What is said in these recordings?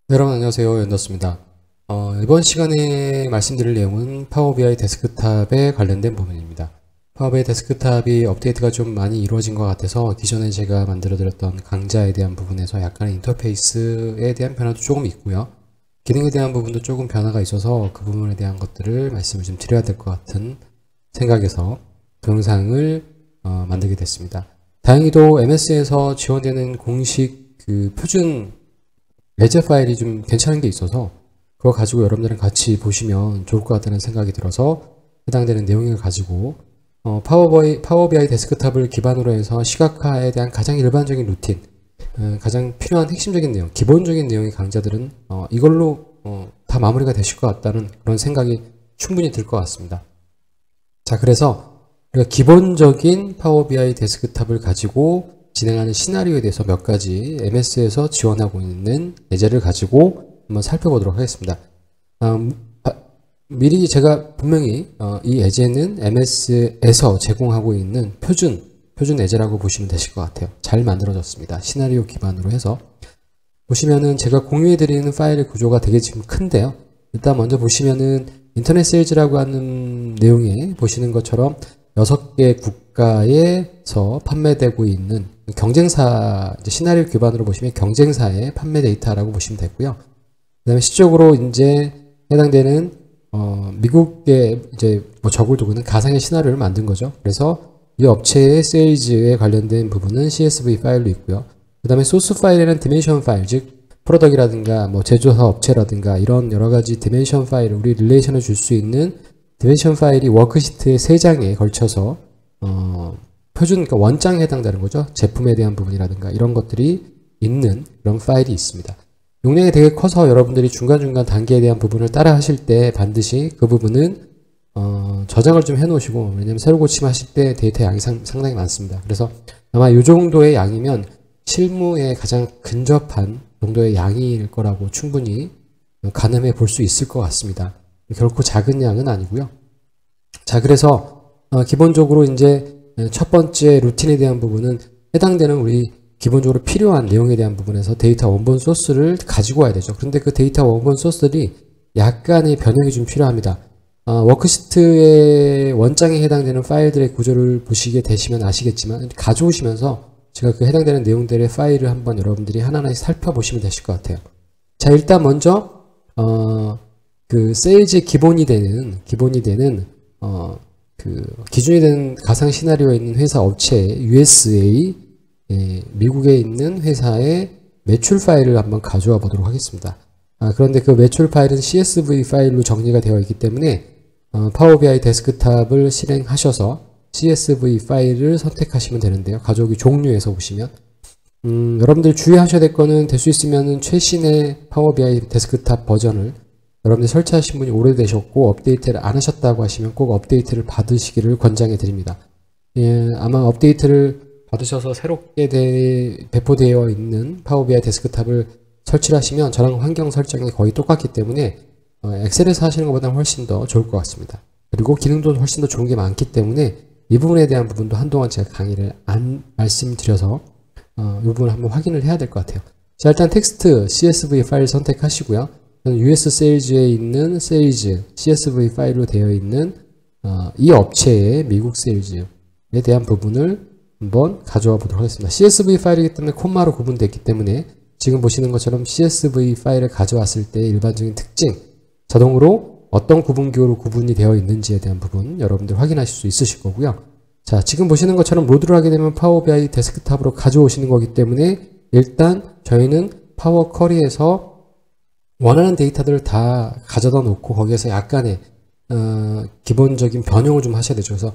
네, 여러분 안녕하세요. 연더스입니다. 이번 시간에 말씀드릴 내용은 파워 BI 데스크탑에 관련된 부분입니다. 파워 BI 데스크탑이 업데이트가 좀 많이 이루어진 것 같아서 기존에 제가 만들어드렸던 강좌에 대한 부분에서 약간의 인터페이스에 대한 변화도 조금 있고요. 기능에 대한 부분도 조금 변화가 있어서 그 부분에 대한 것들을 말씀을 좀 드려야 될 것 같은 생각에서 동영상을 만들게 됐습니다. 다행히도 MS에서 지원되는 공식 표준 예제 파일이 좀 괜찮은 게 있어서 그거 가지고 여러분들은 같이 보시면 좋을 것 같다는 생각이 들어서 해당되는 내용을 가지고 파워 BI 데스크탑을 기반으로 해서 시각화에 대한 가장 일반적인 루틴, 가장 필요한 핵심적인 내용, 기본적인 내용의 강좌들은 이걸로 다 마무리가 되실 것 같다는 그런 생각이 충분히 들 것 같습니다. 자, 그래서 우리가 기본적인 파워 BI 데스크탑을 가지고 진행하는 시나리오에 대해서 몇 가지 MS에서 지원하고 있는 예제를 가지고 한번 살펴보도록 하겠습니다. 미리 제가 분명히 이 예제는 MS에서 제공하고 있는 표준 예제라고 보시면 되실 것 같아요. 잘 만들어졌습니다. 시나리오 기반으로 해서 보시면은 제가 공유해드리는 파일의 구조가 되게 지금 큰데요. 일단 먼저 보시면은 인터넷 세일즈라고 하는 내용에 보시는 것처럼 6개 국가에서 판매되고 있는 경쟁사, 이제 시나리오 기반으로 보시면 경쟁사의 판매 데이터라고 보시면 되고요. 그 다음에 시적으로 이제 해당되는, 미국의 이제 적을 두고는 가상의 시나리오를 만든 거죠. 그래서 이 업체의 세일즈에 관련된 부분은 CSV 파일로 있고요. 그 다음에 소스 파일에는 디멘션 파일, 즉, 프로덕이라든가, 제조사 업체라든가, 이런 여러 가지 디멘션 파일, 우리 릴레이션을 줄 수 있는 디멘션 파일이 워크시트의 3장에 걸쳐서, 표준, 그러니까 원장에 해당되는 거죠. 제품에 대한 부분이라든가 이런 것들이 있는 그런 파일이 있습니다. 용량이 되게 커서 여러분들이 중간중간 단계에 대한 부분을 따라 하실 때 반드시 그 부분은 저장을 좀 해 놓으시고, 왜냐면 새로 고침하실 때 데이터 양이 상당히 많습니다. 그래서 아마 이 정도의 양이면 실무에 가장 근접한 정도의 양일 거라고 충분히 가늠해 볼 수 있을 것 같습니다. 결코 작은 양은 아니고요. 자, 그래서 기본적으로 이제 첫 번째 루틴에 대한 부분은 해당되는 우리 기본적으로 필요한 내용에 대한 부분에서 데이터 원본 소스를 가지고 와야 되죠. 그런데 그 데이터 원본 소스들이 약간의 변형이 좀 필요합니다. 워크시트의 원장에 해당되는 파일들의 구조를 보시게 되시면 아시겠지만 가져오시면서 제가 그 해당되는 내용들의 파일을 한번 여러분들이 하나하나씩 살펴보시면 되실 것 같아요. 자, 일단 먼저 그 세일즈의 기본이 되는 기준이 되는 가상 시나리오에 있는 회사 업체 USA, 미국에 있는 회사의 매출 파일을 한번 가져와 보도록 하겠습니다. 그런데 그 매출 파일은 CSV 파일로 정리가 되어 있기 때문에 파워 BI 데스크탑을 실행하셔서 CSV 파일을 선택하시면 되는데요. 가져오기 종류에서 보시면 여러분들 주의하셔야 될 거는 될 수 있으면 최신의 파워 BI 데스크탑 버전을 여러분들 설치하신 분이 오래되셨고 업데이트를 안 하셨다고 하시면 꼭 업데이트를 받으시기를 권장해 드립니다. 아마 업데이트를 받으셔서 새롭게 배포되어 있는 파워 BI 데스크탑을 설치를 하시면 저랑 환경 설정이 거의 똑같기 때문에 엑셀에서 하시는 것보다 훨씬 더 좋을 것 같습니다. 그리고 기능도 훨씬 더 좋은 게 많기 때문에 이 부분에 대한 부분도 한동안 제가 강의를 안 말씀드려서 이 부분을 한번 확인을 해야 될 것 같아요. 자, 일단 텍스트 CSV 파일 선택하시고요. US 세일즈에 있는 세일즈 CSV 파일로 되어 있는 이 업체의 미국 세일즈에 대한 부분을 한번 가져와 보도록 하겠습니다. CSV 파일이기 때문에 콤마로 구분됐기 때문에 지금 보시는 것처럼 CSV 파일을 가져왔을 때 일반적인 특징, 자동으로 어떤 구분기호로 구분이 되어 있는지에 대한 부분 여러분들 확인하실 수 있으실 거고요. 자, 지금 보시는 것처럼 로드를 하게 되면 파워 BI 데스크탑으로 가져오시는 거기 때문에 일단 저희는 파워 쿼리에서 원하는 데이터들을 다 가져다 놓고 거기에서 약간의 기본적인 변형을 좀 하셔야 되죠. 그래서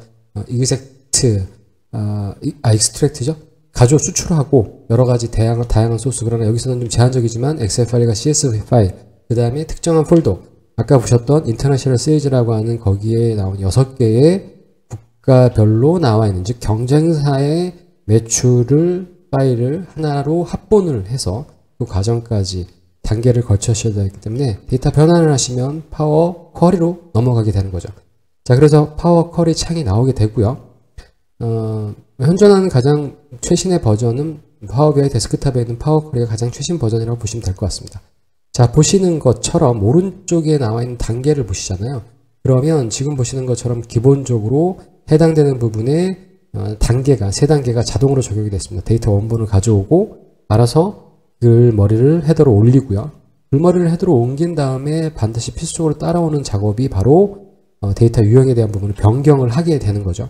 extract죠. 가져 수출하고 여러 가지 다양한 소스, 그러나 여기서는 좀 제한적이지만 엑셀 파일과 CSV 파일, 그 다음에 특정한 폴더, 아까 보셨던 인터내셔널 세일즈라고 하는 거기에 나온 6개의 국가별로 나와 있는, 즉 경쟁사의 매출을 파일을 하나로 합본을 해서 그 과정까지 단계를 거쳐셔야 되기 때문에 데이터 변환을 하시면 파워 쿼리로 넘어가게 되는 거죠. 자, 그래서 파워 쿼리 창이 나오게 되고요. 현존하는 가장 최신의 버전은 파워 BI 데스크탑에 있는 파워 쿼리가 가장 최신 버전이라고 보시면 될 것 같습니다. 자, 보시는 것처럼 오른쪽에 나와 있는 단계를 보시잖아요. 그러면 지금 보시는 것처럼 기본적으로 해당되는 부분에 단계가, 세 단계가 자동으로 적용이 됐습니다. 데이터 원본을 가져오고 알아서 글머리를 헤더로 올리고요. 글머리를 헤더로 옮긴 다음에 반드시 필수적으로 따라오는 작업이 바로 데이터 유형에 대한 부분을 변경을 하게 되는 거죠.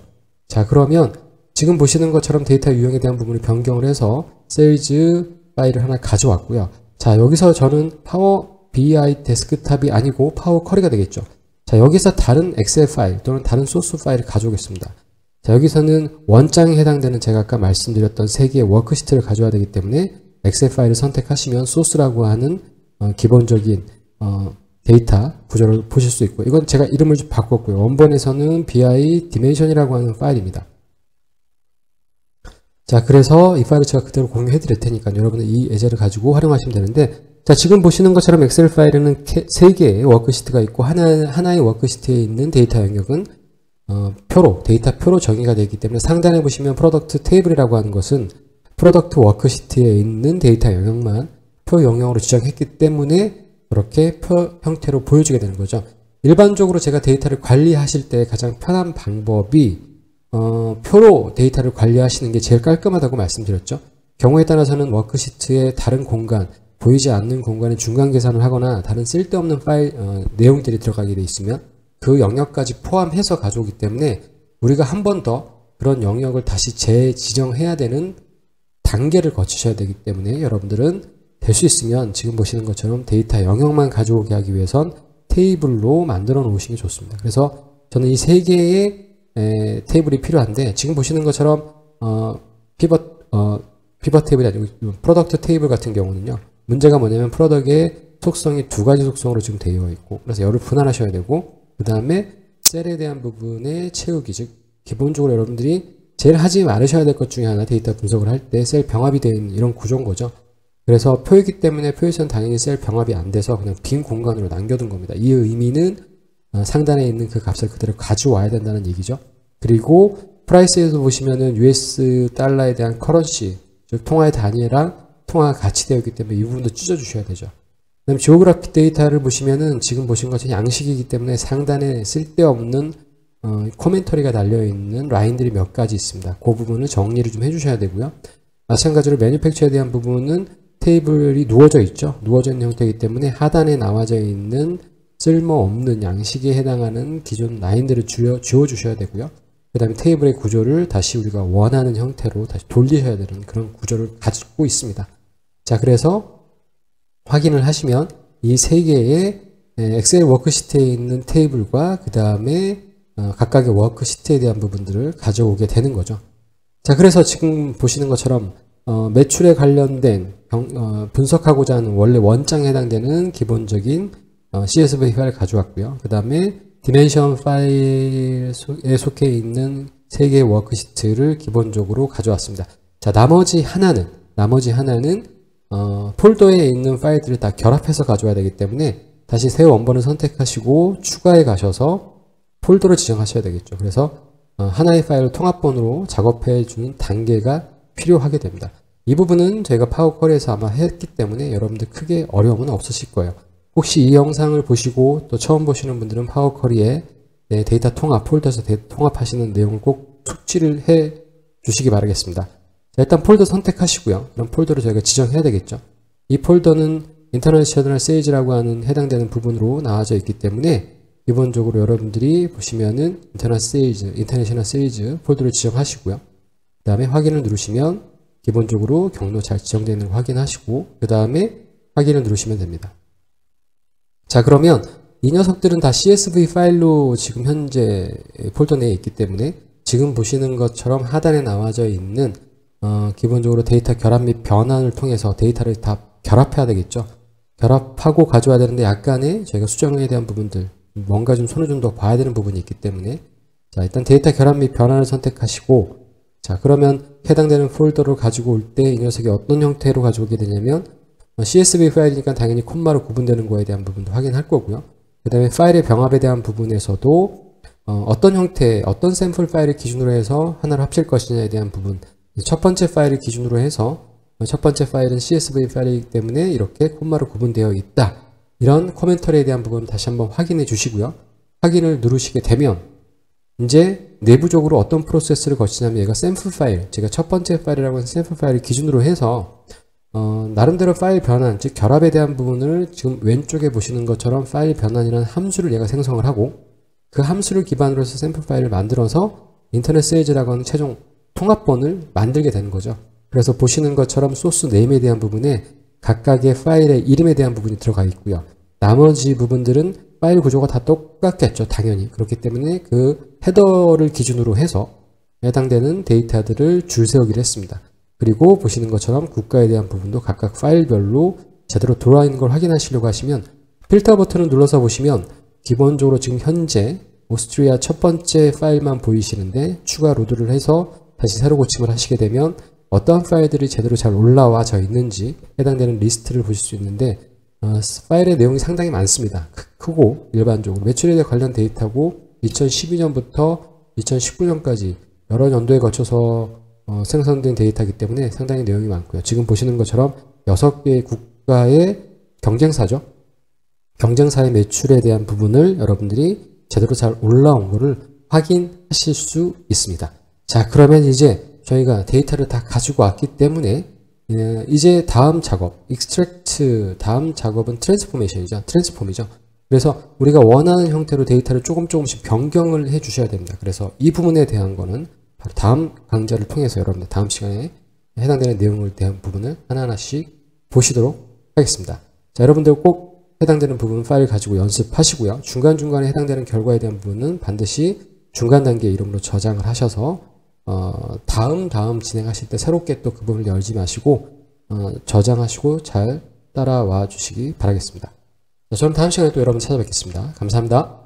자, 그러면 지금 보시는 것처럼 데이터 유형에 대한 부분을 변경을 해서 세일즈 파일을 하나 가져왔고요. 자, 여기서 저는 파워 BI 데스크탑이 아니고 파워 쿼리가 되겠죠. 자, 여기서 다른 엑셀 파일 또는 다른 소스 파일을 가져오겠습니다. 자, 여기서는 원장에 해당되는 제가 아까 말씀드렸던 3개의 워크시트를 가져와야 되기 때문에 엑셀 파일을 선택하시면 소스라고 하는 기본적인 데이터 구조를 보실 수 있고, 이건 제가 이름을 좀 바꿨고요. 원본에서는 BI 디멘션이라고 하는 파일입니다. 자, 그래서 이 파일을 제가 그대로 공유해 드릴 테니까 여러분은 이 예제를 가지고 활용하시면 되는데, 자, 지금 보시는 것처럼 엑셀 파일에는 3개의 워크시트가 있고 하나의 워크시트에 있는 데이터 영역은 데이터 표로 정의가 되어 있기 때문에 상단에 보시면 프로덕트 테이블이라고 하는 것은 프로덕트 워크시트에 있는 데이터 영역만 표 영역으로 지정했기 때문에 그렇게 표 형태로 보여주게 되는 거죠. 일반적으로 제가 데이터를 관리하실 때 가장 편한 방법이 표로 데이터를 관리하시는 게 제일 깔끔하다고 말씀드렸죠. 경우에 따라서는 워크시트의 다른 공간, 보이지 않는 공간에 중간 계산을 하거나 다른 쓸데없는 파일 내용들이 들어가게 돼 있으면 그 영역까지 포함해서 가져오기 때문에 우리가 한 번 더 그런 영역을 다시 재지정해야 되는 단계를 거치셔야 되기 때문에 여러분들은 될 수 있으면 지금 보시는 것처럼 데이터 영역만 가져오게 하기 위해선 테이블로 만들어 놓으시는 게 좋습니다. 그래서 저는 이 3개의 테이블이 필요한데, 지금 보시는 것처럼 피벗 테이블이 아니고 프로덕트 테이블 같은 경우는요, 문제가 뭐냐면 프로덕트의 속성이 2가지 속성으로 지금 되어 있고, 그래서 열을 분할하셔야 되고, 그 다음에 셀에 대한 부분의 채우기, 즉 기본적으로 여러분들이 제일 하지 말으셔야 될 것 중에 하나, 데이터 분석을 할 때 셀 병합이 되어 있는 이런 구조인 거죠. 그래서 표이기 때문에 표에서는 당연히 셀 병합이 안 돼서 그냥 빈 공간으로 남겨둔 겁니다. 이 의미는 상단에 있는 그 값을 그대로 가져와야 된다는 얘기죠. 그리고 프라이스에서 보시면은 US 달러에 대한 커런시, 즉 통화의 단위랑 통화가 같이 되어 있기 때문에 이 부분도 찢어주셔야 되죠. 그 다음에 지오그래픽 데이터를 보시면은 지금 보신 것처럼 양식이기 때문에 상단에 쓸데없는 코멘터리가 달려있는 라인들이 몇 가지 있습니다. 그 부분을 정리를 좀 해주셔야 되고요. 마찬가지로 매뉴팩처에 대한 부분은 테이블이 누워져 있죠. 누워져 있는 형태이기 때문에 하단에 나와져 있는 쓸모없는 양식에 해당하는 기존 라인들을 지워주셔야 되고요. 그 다음에 테이블의 구조를 다시 우리가 원하는 형태로 다시 돌리셔야 되는 그런 구조를 가지고 있습니다. 자, 그래서 확인을 하시면 이 3개의 엑셀 워크시트에 있는 테이블과 그 다음에 각각의 워크시트에 대한 부분들을 가져오게 되는 거죠. 자, 그래서 지금 보시는 것처럼 매출에 관련된 분석하고자 하는 원래 원장에 해당되는 기본적인 CSV 파일을 가져왔고요. 그 다음에 디멘션 파일에 속해 있는 3개의 워크시트를 기본적으로 가져왔습니다. 자, 나머지 하나는 폴더에 있는 파일들을 다 결합해서 가져와야 되기 때문에 다시 새 원본을 선택하시고 추가에 가셔서 폴더를 지정하셔야 되겠죠. 그래서 하나의 파일을 통합본으로 작업해 주는 단계가 필요하게 됩니다. 이 부분은 저희가 파워 쿼리에서 아마 했기 때문에 여러분들 크게 어려움은 없으실 거예요. 혹시 이 영상을 보시고 또 처음 보시는 분들은 파워 쿼리에 데이터 통합, 폴더에서 통합하시는 내용을 꼭 숙지를 해 주시기 바라겠습니다. 자, 일단 폴더 선택하시고요. 그럼 폴더를 저희가 지정해야 되겠죠. 이 폴더는 인터내셔널 세일즈라고 하는 해당되는 부분으로 나와져 있기 때문에 기본적으로 여러분들이 보시면은 인터내셔널 세일즈 폴더를 지정하시고요. 그 다음에 확인을 누르시면 기본적으로 경로 잘 지정되어 있는 걸 확인하시고 그 다음에 확인을 누르시면 됩니다. 자, 그러면 이 녀석들은 다 CSV 파일로 지금 현재 폴더 내에 있기 때문에 지금 보시는 것처럼 하단에 나와져 있는 기본적으로 데이터 결합 및 변환을 통해서 데이터를 다 결합해야 되겠죠. 결합하고 가져와야 되는데 약간의 저희가 수정에 대한 부분들 뭔가 좀 손을 좀 더 봐야 되는 부분이 있기 때문에 자, 일단 데이터 결합 및 변환을 선택하시고 자, 그러면 해당되는 폴더를 가지고 올 때 이 녀석이 어떤 형태로 가져오게 되냐면 CSV 파일이니까 당연히 콤마로 구분되는 거에 대한 부분도 확인할 거고요. 그 다음에 파일의 병합에 대한 부분에서도 어떤 형태, 어떤 샘플 파일을 기준으로 해서 하나를 합칠 것이냐에 대한 부분, 첫 번째 파일을 기준으로 해서 첫 번째 파일은 CSV 파일이기 때문에 이렇게 콤마로 구분되어 있다. 이런 코멘터리에 대한 부분 다시 한번 확인해 주시고요. 확인을 누르시게 되면 이제 내부적으로 어떤 프로세스를 거치냐면 얘가 샘플 파일, 제가 첫 번째 파일이라고 하는 샘플 파일을 기준으로 해서 나름대로 파일 변환, 즉 결합에 대한 부분을 지금 왼쪽에 보시는 것처럼 파일 변환이라는 함수를 얘가 생성을 하고 그 함수를 기반으로 해서 샘플 파일을 만들어서 인터넷 세일즈라고 하는 최종 통합본을 만들게 되는 거죠. 그래서 보시는 것처럼 소스 네임에 대한 부분에 각각의 파일의 이름에 대한 부분이 들어가 있고요. 나머지 부분들은 파일 구조가 다 똑같겠죠. 당연히. 그렇기 때문에 그 헤더를 기준으로 해서 해당되는 데이터들을 줄 세우기를 했습니다. 그리고 보시는 것처럼 국가에 대한 부분도 각각 파일별로 제대로 들어와 있는 걸 확인하시려고 하시면 필터 버튼을 눌러서 보시면 기본적으로 지금 현재 오스트리아 첫 번째 파일만 보이시는데 추가 로드를 해서 다시 새로 고침을 하시게 되면 어떠한 파일들이 제대로 잘 올라와져 있는지 해당되는 리스트를 보실 수 있는데 파일의 내용이 상당히 많습니다. 크고 일반적으로 매출에 관련 데이터고 2012년부터 2019년까지 여러 연도에 거쳐서 생성된 데이터이기 때문에 상당히 내용이 많고요. 지금 보시는 것처럼 6개의 국가의 경쟁사죠. 경쟁사의 매출에 대한 부분을 여러분들이 제대로 잘 올라온 거를 확인하실 수 있습니다. 자, 그러면 이제 저희가 데이터를 다 가지고 왔기 때문에 이제 다음 작업, extract 다음 작업은 트랜스포메이션이죠. 트랜스폼이죠. 그래서 우리가 원하는 형태로 데이터를 조금씩 변경을 해 주셔야 됩니다. 그래서 이 부분에 대한 거는 바로 다음 강좌를 통해서 여러분들 다음 시간에 해당되는 내용을 대한 부분을 하나하나씩 보시도록 하겠습니다. 자, 여러분들 꼭 해당되는 부분 파일 가지고 연습하시고요. 중간중간에 해당되는 결과에 대한 부분은 반드시 중간 단계 이름으로 저장을 하셔서 다음 진행하실 때 새롭게 또 그 부분을 열지 마시고 저장하시고 잘 따라와 주시기 바라겠습니다. 자, 저는 다음 시간에 또 여러분 찾아뵙겠습니다. 감사합니다.